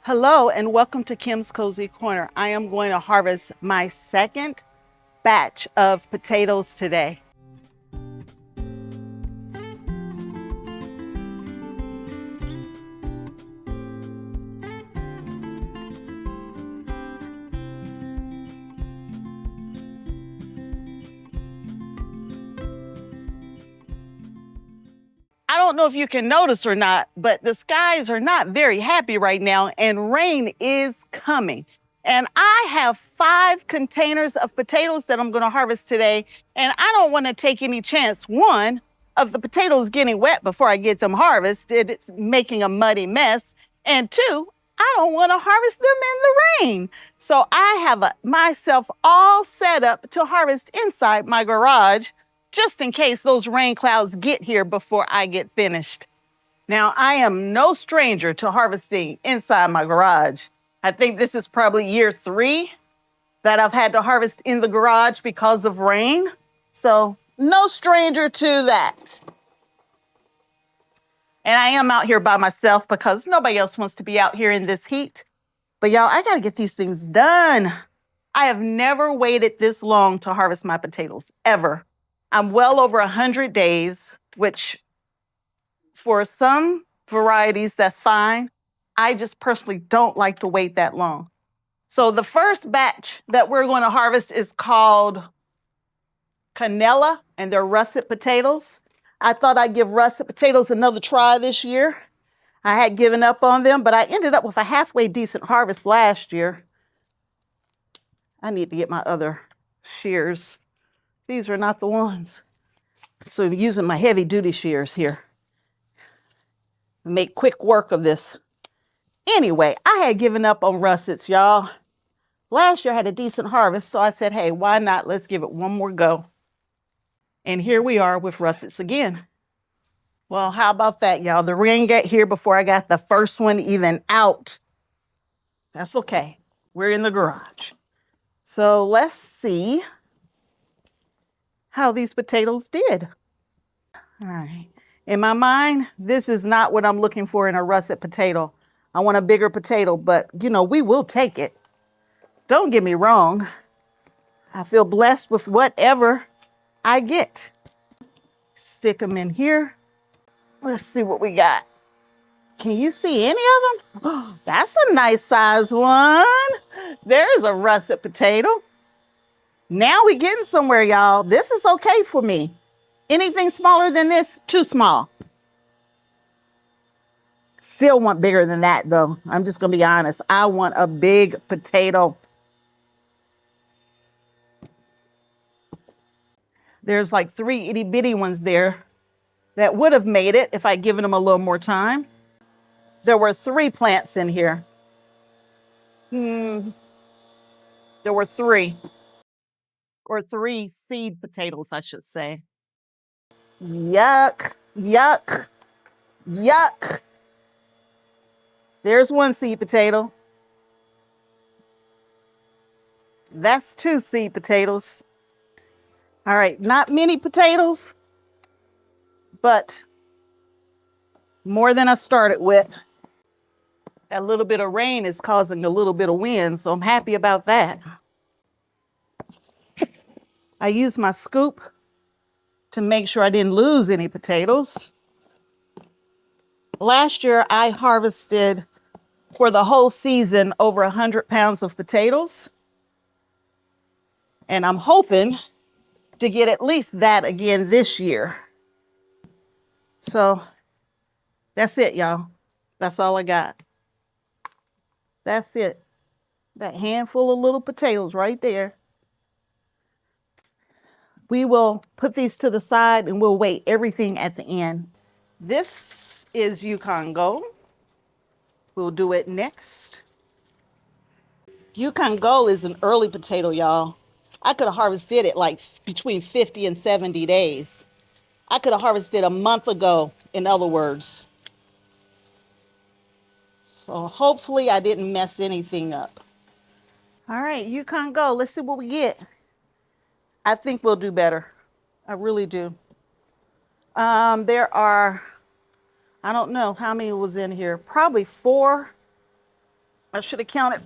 Hello and welcome to Kim's Cozy Corner. I am going to harvest my second batch of potatoes today. I don't know if you can notice or not, but the skies are not very happy right now and rain is coming. And I have 5 containers of potatoes that I'm going to harvest today. And I don't want to take any chance, one, of the potatoes getting wet before I get them harvested. It's making a muddy mess. And two, I don't want to harvest them in the rain. So I have myself all set up to harvest inside my garage, just in case those rain clouds get here before I get finished. Now, I am no stranger to harvesting inside my garage. I think this is probably year 3 that I've had to harvest in the garage because of rain. So, no stranger to that. And I am out here by myself because nobody else wants to be out here in this heat. But y'all, I gotta get these things done. I have never waited this long to harvest my potatoes, ever. I'm well over 100 days, which for some varieties, that's fine. I just personally don't like to wait that long. So the first batch that we're going to harvest is called Canela, and they're russet potatoes. I thought I'd give russet potatoes another try this year. I had given up on them, but I ended up with a halfway decent harvest last year. I need to get my other shears. These are not the ones. So I'm using my heavy duty shears here. Make quick work of this. Anyway, I had given up on russets, y'all. Last year I had a decent harvest, so I said, hey, why not? Let's give it one more go. And here we are with russets again. Well, how about that, y'all? The rain got here before I got the first one even out. That's okay. We're in the garage. So let's see how these potatoes did. All right. In my mind, this is not what I'm looking for in a russet potato. I want a bigger potato, but we will take it. Don't get me wrong. I feel blessed with whatever I get. Stick them in here. Let's see what we got. Can you see any of them? That's a nice size one. There's a russet potato. Now we're getting somewhere, y'all. This is okay for me. Anything smaller than this, too small. Still want bigger than that, though. I'm just going to be honest. I want a big potato. There's like 3 itty bitty ones there that would have made it if I'd given them a little more time. There were 3 plants in here. There were 3. Or 3 seed potatoes, I should say. Yuck, yuck, yuck. There's 1 seed potato. That's 2 seed potatoes. All right, not many potatoes, but more than I started with. That little bit of rain is causing a little bit of wind, so I'm happy about that. I used my scoop to make sure I didn't lose any potatoes. Last year, I harvested for the whole season over 100 pounds of potatoes. And I'm hoping to get at least that again this year. So that's it, y'all. That's all I got. That's it. That handful of little potatoes right there. We will put these to the side and we'll weigh everything at the end. This is Yukon Gold. We'll do it next. Yukon Gold is an early potato, y'all. I could have harvested it like between 50 and 70 days. I could have harvested a month ago, in other words. So hopefully I didn't mess anything up. All right, Yukon Gold, let's see what we get. I think we'll do better. I really do. There are, I don't know how many was in here, probably 4 I should have counted.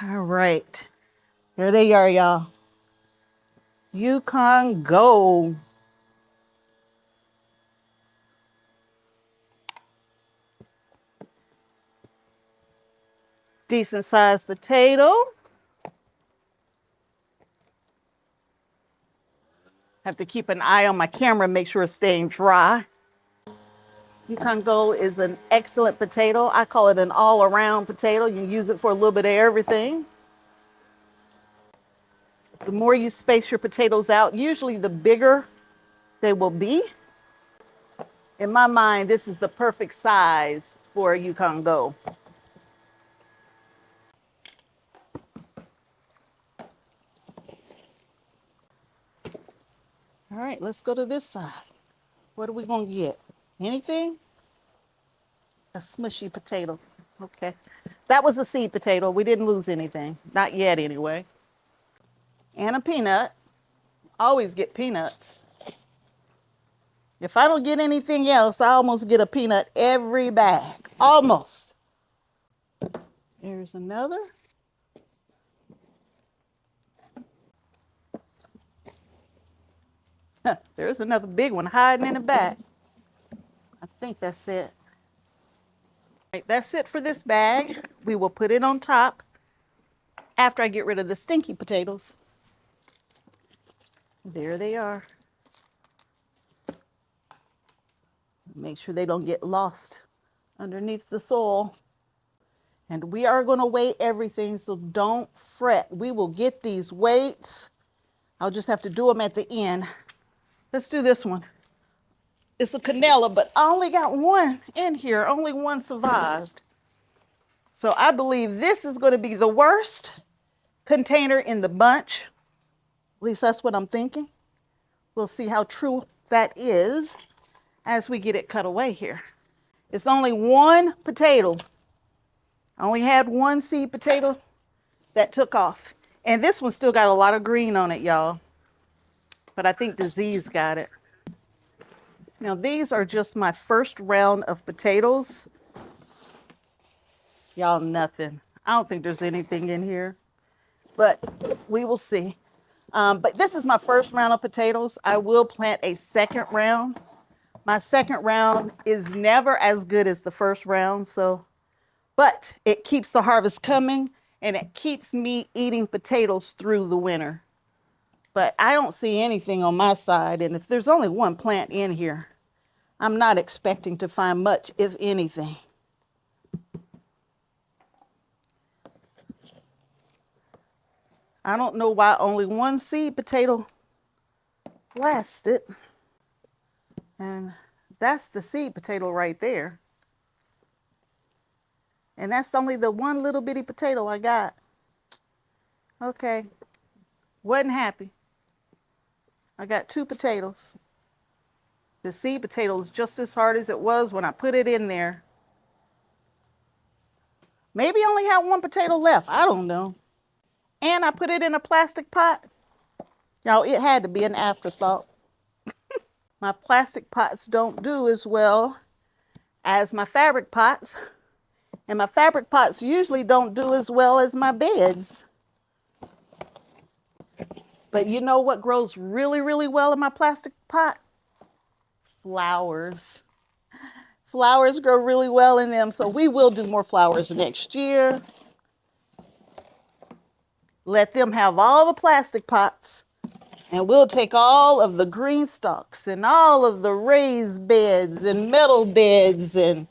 All right. Here they are, y'all. Yukon Gold. Decent sized potato. Have to keep an eye on my camera, make sure it's staying dry. Yukon Gold is an excellent potato. I call it an all-around potato. You can use it for a little bit of everything. The more you space your potatoes out, usually the bigger they will be. In my mind, this is the perfect size for a Yukon Gold. All right, let's go to this side. What are we gonna get? Anything? A smushy potato. Okay. That was a seed potato. We didn't lose anything. Not yet, anyway. And a peanut. Always get peanuts. If I don't get anything else, I almost get a peanut every bag. Almost. There's another. There's another big one hiding in the back. I think that's it. Right, that's it for this bag. We will put it on top after I get rid of the stinky potatoes. There they are. Make sure they don't get lost underneath the soil. And we are going to weigh everything, so don't fret. We will get these weights. I'll just have to do them at the end. Let's do this one. It's a canela, but I only got one in here. Only one survived. So I believe this is going to be the worst container in the bunch. At least that's what I'm thinking. We'll see how true that is as we get it cut away here. It's only one potato. I only had one seed potato that took off. And this one still got a lot of green on it, y'all. But I think disease got it. Now these are just my first round of potatoes. Y'all, nothing. I don't think there's anything in here, but we will see. But this is my first round of potatoes. I will plant a second round. My second round is never as good as the first round, but it keeps the harvest coming and it keeps me eating potatoes through the winter. But I don't see anything on my side, and if there's only one plant in here, I'm not expecting to find much, if anything. I don't know why only one seed potato lasted. And that's the seed potato right there. And that's only the one little bitty potato I got. Okay, wasn't happy. I got two potatoes. The seed potato is just as hard as it was when I put it in there. Maybe I only had one potato left, I don't know. And I put it in a plastic pot. Y'all, it had to be an afterthought. My plastic pots don't do as well as my fabric pots. And my fabric pots usually don't do as well as my beds. But you know what grows really, really well in my plastic pot? Flowers. Flowers grow really well in them, so we will do more flowers next year. Let them have all the plastic pots, and we'll take all of the GreenStalks and all of the raised beds and metal beds and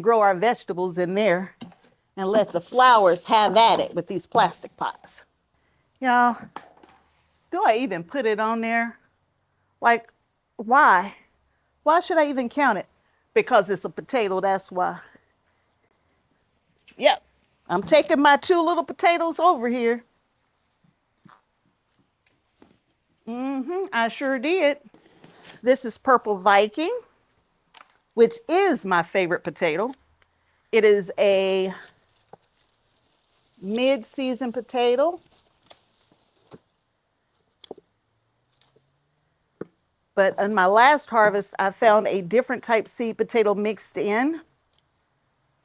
grow our vegetables in there and let the flowers have at it with these plastic pots. Y'all, do I even put it on there? Like, why? Why should I even count it? Because it's a potato, that's why. Yep, I'm taking my two little potatoes over here. I sure did. This is Purple Viking, which is my favorite potato. It is a mid-season potato. But in my last harvest, I found a different type seed potato mixed in.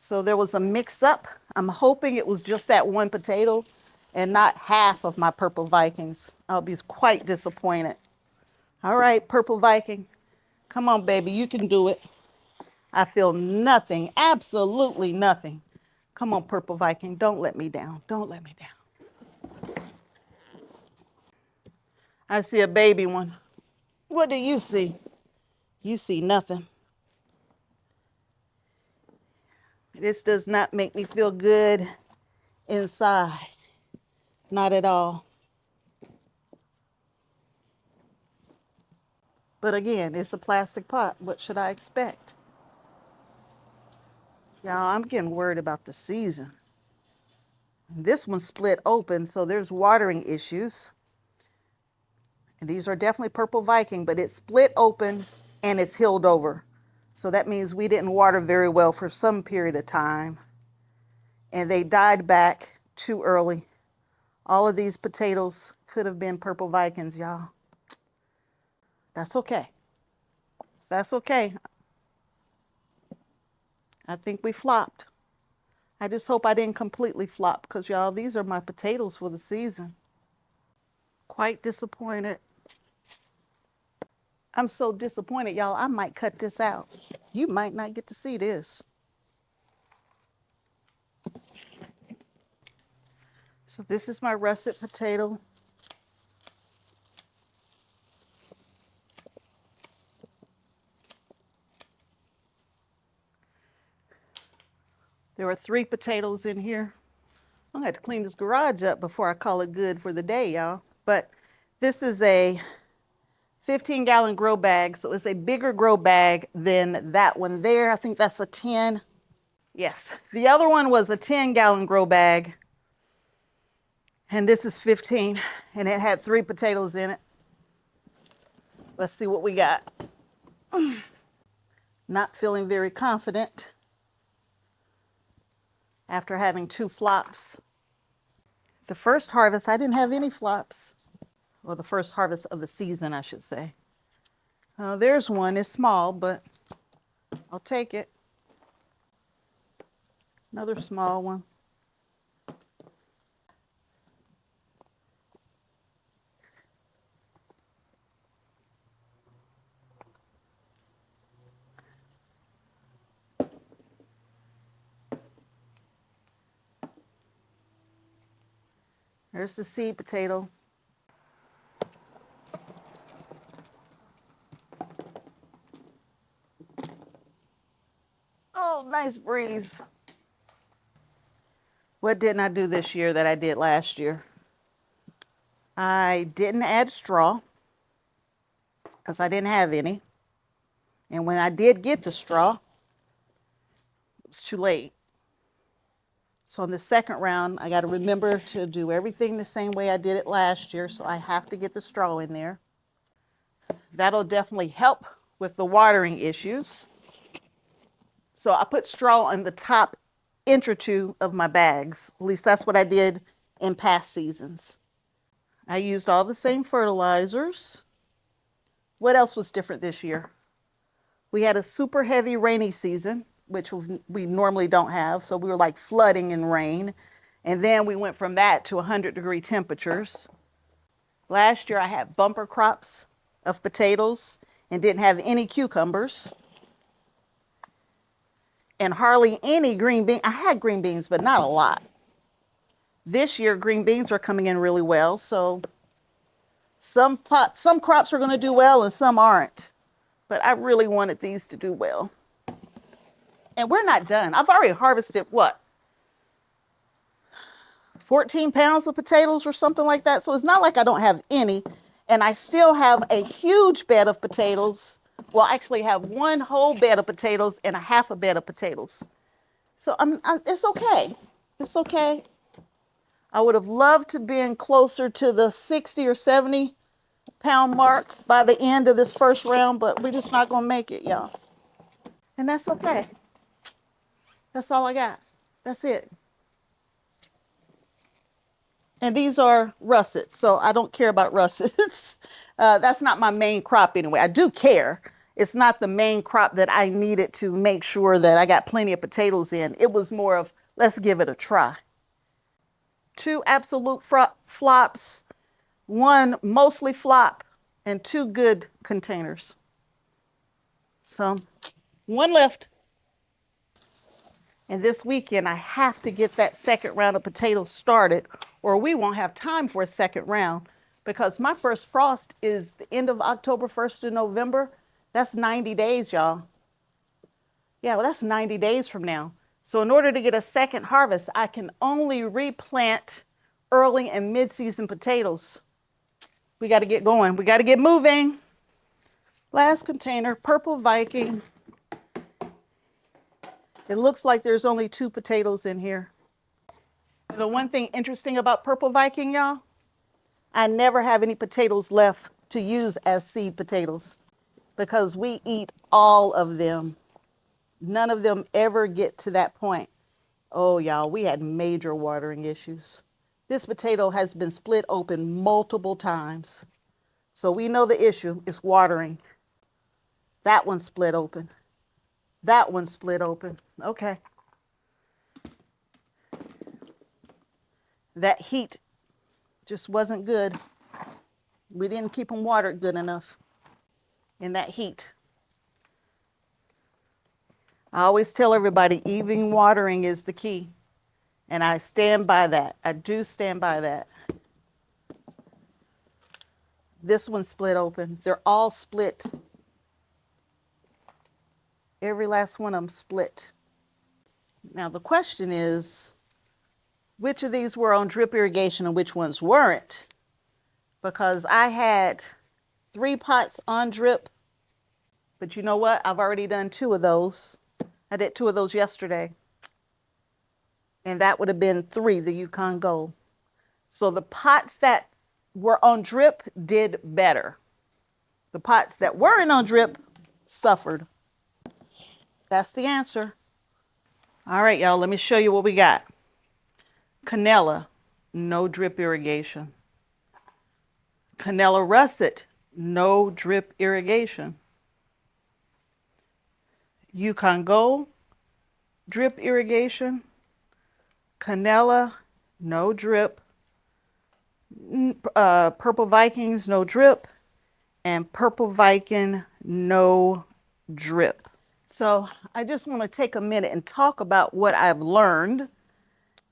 So there was a mix up. I'm hoping it was just that one potato and not half of my purple Vikings. I'll be quite disappointed. All right, purple Viking, come on, baby, you can do it. I feel nothing, absolutely nothing. Come on, purple Viking, don't let me down. Don't let me down. I see a baby one. What do you see? You see nothing. This does not make me feel good inside. Not at all. But again, it's a plastic pot. What should I expect? Y'all, I'm getting worried about the season. This one split open, so there's watering issues. And these are definitely purple Viking, but it's split open and it's healed over. So that means we didn't water very well for some period of time. And they died back too early. All of these potatoes could have been purple Vikings, y'all. That's okay. That's okay. I think we flopped. I just hope I didn't completely flop because, y'all, these are my potatoes for the season. Quite disappointed. I'm so disappointed, y'all. I might cut this out. You might not get to see this. So this is my russet potato. There are 3 potatoes in here. I'm gonna have to clean this garage up before I call it good for the day, y'all. But this is a 15-gallon grow bag, so it's a bigger grow bag than that one there. I think that's a 10. Yes, the other one was a 10-gallon grow bag, and this is 15, and it had 3 potatoes in it. Let's see what we got. Not feeling very confident after having 2 flops. The first harvest, I didn't have any flops. Well, the first harvest of the season, I should say. There's one. It's small, but I'll take it. Another small one. There's the seed potato. Oh, nice breeze. What didn't I do this year that I did last year? I didn't add straw because I didn't have any. And when I did get the straw, it was too late. So in the second round, I got to remember to do everything the same way I did it last year. So I have to get the straw in there. That'll definitely help with the watering issues. So I put straw on the top inch or 2 of my bags. At least that's what I did in past seasons. I used all the same fertilizers. What else was different this year? We had a super heavy rainy season, which we normally don't have. So we were like flooding in rain. And then we went from that to 100-degree temperatures. Last year I had bumper crops of potatoes and didn't have any cucumbers. And hardly any green beans. I had green beans, but not a lot. This year, green beans are coming in really well. So some crops are going to do well and some aren't. But I really wanted these to do well. And we're not done. I've already harvested, what, 14 pounds of potatoes or something like that. So it's not like I don't have any. And I still have a huge bed of potatoes. Well, I actually have 1 whole bed of potatoes and a half a bed of potatoes. So it's okay. It's okay. I would have loved to been closer to the 60 or 70 pound mark by the end of this first round, but we're just not going to make it, y'all. And that's okay. That's all I got. That's it. And these are russets, so I don't care about russets. That's not my main crop anyway. I do care. It's not the main crop that I needed to make sure that I got plenty of potatoes in. It was more of, let's give it a try. 2 absolute flops, 1 mostly flop, and 2 good containers. So 1 left. And this weekend, I have to get that second round of potatoes started, or we won't have time for a second round, because my first frost is the end of October, 1st of November. That's 90 days, y'all. Yeah, well, that's 90 days from now. So in order to get a second harvest, I can only replant early and mid-season potatoes. We got to get going. We got to get moving. Last container, Purple Viking. It looks like there's only 2 potatoes in here. The one thing interesting about Purple Viking, y'all, I never have any potatoes left to use as seed potatoes because we eat all of them. None of them ever get to that point. Oh, y'all, we had major watering issues. This potato has been split open multiple times. So we know the issue is watering. That one split open. That one split open. Okay. That heat just wasn't good. We didn't keep them watered good enough in that heat. I always tell everybody even watering is the key. And I stand by that. I do stand by that. This one split open. They're all split. Every last one of them split. Now the question is, which of these were on drip irrigation and which ones weren't? Because I had 3 pots on drip, but you know what? I've already done 2 of those. I did 2 of those yesterday. And that would have been 3, the Yukon Gold. So the pots that were on drip did better. The pots that weren't on drip suffered. That's the answer. All right, y'all, let me show you what we got. Cannella, no drip irrigation. Cannella russet, no drip irrigation. Yukon Gold, drip irrigation. Cannella, no drip. Purple Vikings, no drip. And Purple Viking, no drip. So I just want to take a minute and talk about what I've learned.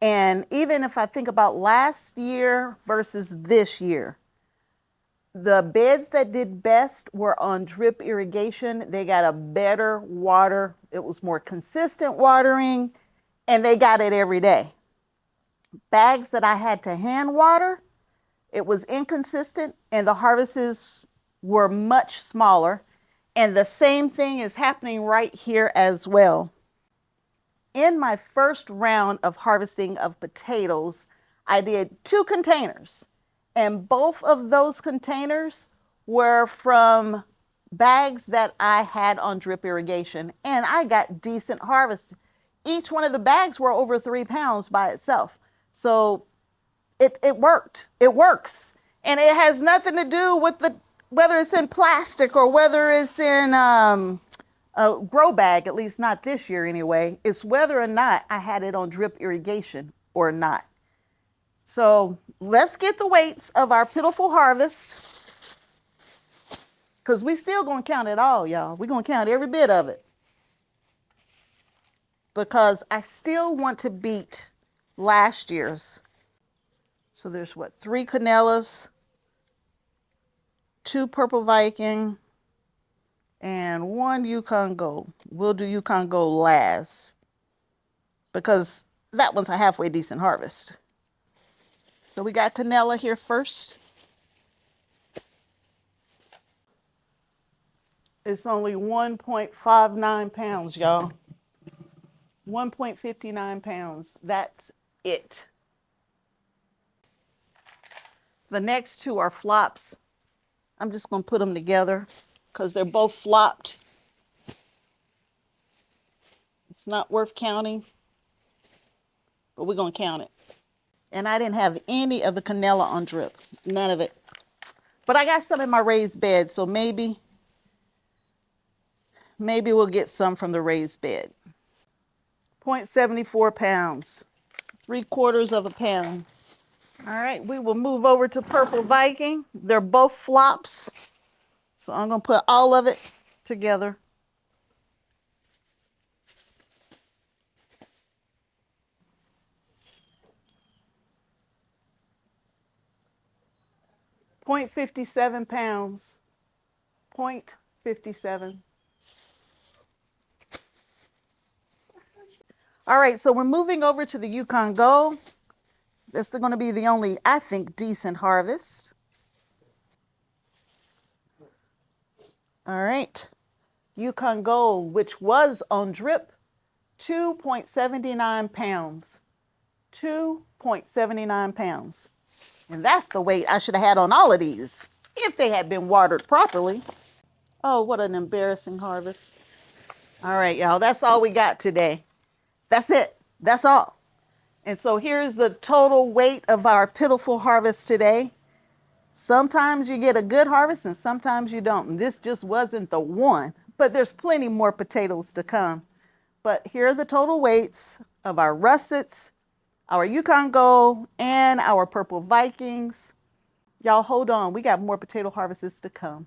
And even if I think about last year versus this year, the beds that did best were on drip irrigation. They got a better water. It was more consistent watering, and they got it every day. Bags that I had to hand water, it was inconsistent, and the harvests were much smaller. And the same thing is happening right here as well. In my first round of harvesting of potatoes, I did 2 containers. And both of those containers were from bags that I had on drip irrigation. And I got decent harvest. Each one of the bags were over 3 pounds by itself. So it worked. It works. And it has nothing to do with whether it's in plastic or whether it's in a grow bag, at least not this year anyway. It's whether or not I had it on drip irrigation or not. So let's get the weights of our pitiful harvest, because we still gonna count it all, y'all. We're gonna count every bit of it, because I still want to beat last year's. So there's what, 3 Cannellas, 2 Purple Viking, and 1 Yukon Gold. We'll do Yukon Gold last, because that one's a halfway decent harvest. So we got Cannella here first. It's only 1.59 pounds, y'all. 1.59 pounds. That's it. The next 2 are flops. I'm just going to put them together because they're both flopped. It's not worth counting, but we're going to count it. And I didn't have any of the Cannella on drip. None of it. But I got some in my raised bed, so maybe maybe we'll get some from the raised bed. 0.74 pounds, 3/4 of a pound. All right, we will move over to Purple Viking. They're both flops, so I'm gonna put all of it together. .57 pounds, 0.57. All right, so we're moving over to the Yukon Gold. This is going to be the only, I think, decent harvest. All right, Yukon Gold, which was on drip, 2.79 pounds. 2.79 pounds. And that's the weight I should have had on all of these if they had been watered properly. Oh, what an embarrassing harvest. All right, y'all, that's all we got today. That's it. That's all. And so here's the total weight of our pitiful harvest today. Sometimes you get a good harvest and sometimes you don't. And this just wasn't the one, but there's plenty more potatoes to come. But here are the total weights of our russets, our Yukon Gold, and our Purple Vikings. Y'all hold on, we got more potato harvests to come.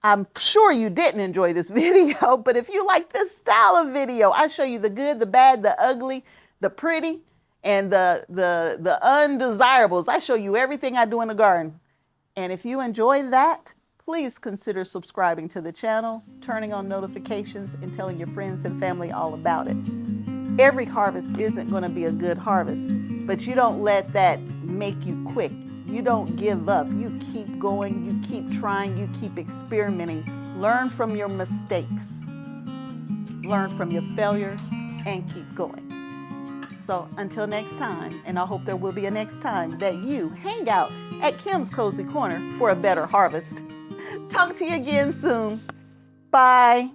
I'm sure you didn't enjoy this video, but if you like this style of video, I show you the good, the bad, the ugly, the pretty, and the undesirables. I show you everything I do in the garden. And if you enjoy that, please consider subscribing to the channel, turning on notifications, and telling your friends and family all about it. Every harvest isn't going to be a good harvest, but you don't let that make you quit. You don't give up. You keep going, you keep trying, you keep experimenting. Learn from your mistakes, learn from your failures, and keep going. So until next time, and I hope there will be a next time that you hang out at Kim's Kozy Corner for a better harvest. Talk to you again soon. Bye.